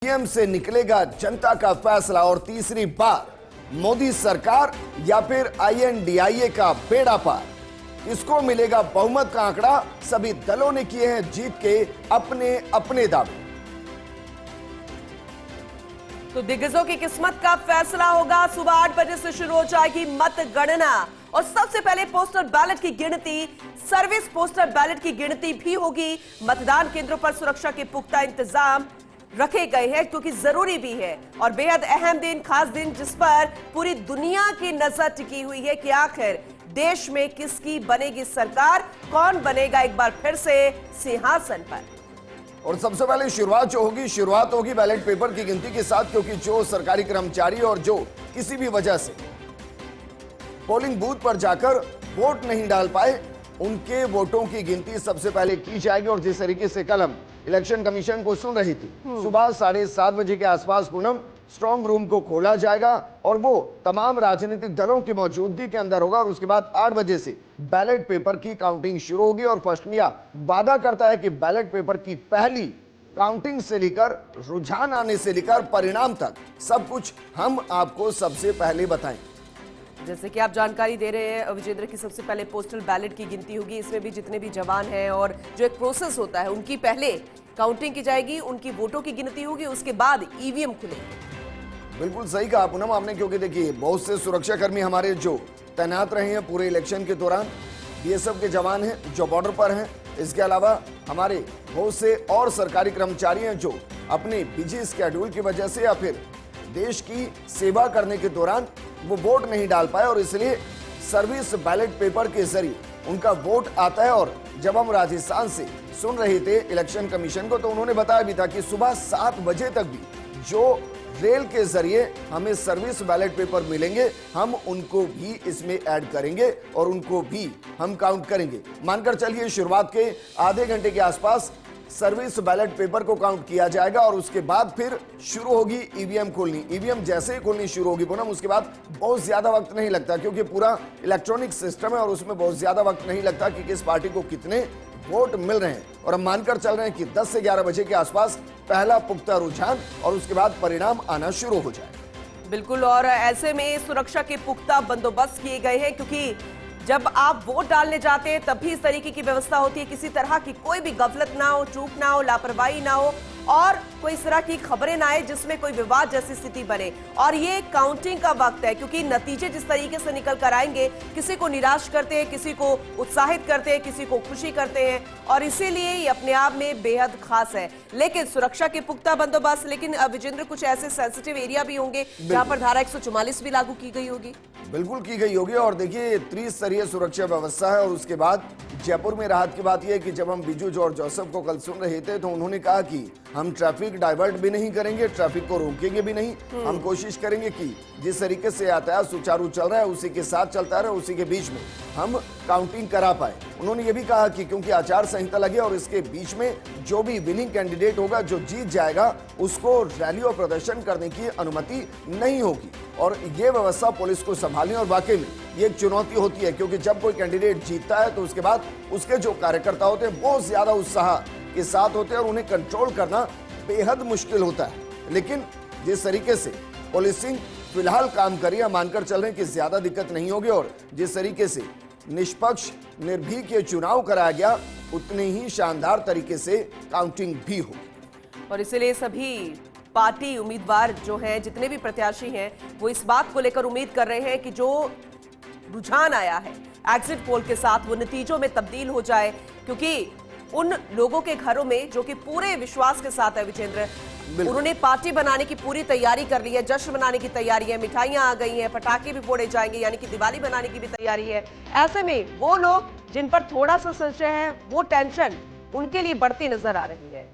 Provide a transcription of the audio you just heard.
EVM से निकलेगा जनता का फैसला और तीसरी बार मोदी सरकार या फिर आईएनडीआईए का बेड़ा पार। इसको मिलेगा बहुमत का आंकड़ा। सभी दलों ने किए हैं जीत के अपने अपने दावे। तो दिग्गजों की किस्मत का फैसला होगा। सुबह 8 बजे से शुरू हो जाएगी मतगणना और सबसे पहले पोस्टल बैलेट की गिनती, सर्विस पोस्टल बैलेट की गिनती भी होगी। मतदान केंद्रों पर सुरक्षा के पुख्ता इंतजाम रखे गए हैं क्योंकि जरूरी भी है और बेहद अहम दिन, खास दिन जिस पर पूरी दुनिया की नजर टिकी हुई है कि आखिर देश में किसकी बनेगी सरकार, कौन बनेगा एक बार फिर से सिंहासन पर। और सबसे पहले शुरुआत होगी बैलेट पेपर की गिनती के साथ, क्योंकि जो सरकारी कर्मचारी और जो किसी भी वजह से पोलिंग बूथ पर जाकर वोट नहीं डाल पाए, उनके वोटों की गिनती सबसे पहले की जाएगी। और जिस तरीके से कल हम इलेक्शन कमीशन को सुन रही थी, सुबह 7:30 बजे के आसपास पूनम स्ट्रांग रूम को खोला जाएगा और वो तमाम राजनीतिक दलों की मौजूदगी के अंदर होगा। और उसके बाद 8 बजे से बैलेट पेपर की काउंटिंग शुरू होगी। और फर्स्ट इंडिया वादा करता है कि बैलेट पेपर की पहली काउंटिंग से लेकर रुझान आने से लेकर परिणाम तक सब कुछ हम आपको सबसे पहले बताएं। जैसे कि आप जानकारी दे रहे हैं विजेंद्र की, सबसे पहले पोस्टल बैलेट की गिनती होगी। इसमें भी जितने भी जवान हैं और जो एक प्रोसेस होता है उनकी पहले काउंटिंग की जाएगी, उनकी वोटों की गिनती होगी, उसके बाद ईवीएम खुलेगी। बिल्कुल सही कहा पूनम आपने, क्योंकि देखिए बहुत से सुरक्षाकर्मी हमारे जो तैनात रहे हैं पूरे इलेक्शन के दौरान, बीएसएफ के जवान हैं जो बॉर्डर पर हैं। इसके अलावा हमारे बहुत से और सरकारी कर्मचारी हैं जो अपने बिजी स्केड्यूल की वजह से या फिर देश की सेवा करने के दौरान वो वोट नहीं डाल पाए और इसलिए सर्विस बैलेट पेपर के जरिए उनका वोट आता है। और जब हम राजस्थान से सुन रहे थे इलेक्शन कमीशन को, तो उन्होंने बताया भी था कि सुबह 7 बजे तक भी जो रेल के जरिए हमें सर्विस बैलेट पेपर मिलेंगे, हम उनको भी इसमें ऐड करेंगे और उनको भी हम काउंट करेंगे। मानकर चलिए शुरुआत के आधे घंटे के आसपास सर्विस बैलेट पेपर को काउंट किया जाएगा और उसके बाद फिर शुरू होगी ईवीएम खोलनी। ईवीएम जैसे ही खोलनी शुरू होगी पूनम, उसके बाद बहुत ज्यादा वक्त नहीं लगता, क्योंकि पूरा इलेक्ट्रॉनिक सिस्टम है और उसमें बहुत ज्यादा वक्त नहीं लगता कि किस पार्टी को कितने वोट मिल रहे हैं। और हम मानकर चल रहे हैं कि 10 से 11 बजे के आसपास पहला पुख्ता रुझान और उसके बाद परिणाम आना शुरू हो जाएगा। बिल्कुल, और ऐसे में सुरक्षा के पुख्ता बंदोबस्त किए गए हैं क्योंकि जब आप वोट डालने जाते हैं तब भी इस तरीके की व्यवस्था होती है, किसी तरह की कोई भी गफलत ना हो, चूक ना हो, लापरवाही ना हो और कोई इस तरह की खबरें ना आए जिसमें कोई विवाद जैसी स्थिति बने। और ये काउंटिंग का वक्त है क्योंकि नतीजे जिस तरीके से निकल कर आएंगे, किसी को निराश करते हैं, किसी को उत्साहित करते हैं, किसी को खुशी करते हैं और इसीलिए ये अपने आप में बेहद खास है। लेकिन सुरक्षा के पुख्ता बंदोबस्त, लेकिन विजेंद्र कुछ ऐसे सेंसिटिव एरिया भी होंगे जहां पर धारा 144 भी लागू की गई होगी। बिल्कुल की गई होगी और देखिए त्रिस्तरीय सुरक्षा व्यवस्था है। और उसके बाद जयपुर में राहत की बात यह है कि जब हम बिजू जॉर्ज जोसेफ को कल सुन रहे थे तो उन्होंने कहा कि हम ट्रैफिक डाइवर्ट भी नहीं करेंगे, ट्रैफिक को रोकेंगे भी नहीं। हम कोशिश करेंगे कि जिस तरीके से यातायात सुचारू चल रहा है उसी के साथ चलता रहे, उसी के बीच में हम काउंटिंग करा पाए। उन्होंने ये भी कहा कि क्योंकि आचार संहिता लगी और इसके बीच में जो भी विनिंग कैंडिडेट होगा, जो जीत जाएगा, उसको रैली और प्रदर्शन करने की अनुमति नहीं होगी। और ये व्यवस्था पुलिस को संभालनी और वाकई में ये एक चुनौती होती है, क्योंकि जब कोई कैंडिडेट जीतता है तो उसके बाद उसके जो कार्यकर्ता होते हैं बहुत ज्यादा उत्साह के साथ होते हैं और उन्हें कंट्रोल करना बेहद मुश्किल होता है। लेकिन जिस तरीके से पुलिसिंग फिलहाल काम करी है, मानकर चल रहे हैं कि ज्यादा दिक्कत नहीं होगी। और जिस तरीके से निष्पक्ष निर्भीक ये चुनाव कराया गया, उतने ही शानदार तरीके से काउंटिंग भी होगी। और इसलिए सभी पार्टी उम्मीदवार जो हैं, जितने भी प्रत्याशी हैं, वो इस बात को लेकर उम्मीद कर रहे हैं कि जो रुझान आया है एग्जिट पोल के साथ वो नतीजों में तब्दील हो जाए, क्योंकि उन लोगों के घरों में जो कि पूरे विश्वास के साथ है विजेंद्र, उन्होंने पार्टी बनाने की पूरी तैयारी कर ली है, जश्न मनाने की तैयारी है, मिठाइयां आ गई हैं, पटाखे भी फोड़े जाएंगे, यानी कि दिवाली बनाने की भी तैयारी है। ऐसे में वो लोग जिन पर थोड़ा सा संशय है, वो टेंशन उनके लिए बढ़ती नजर आ रही है।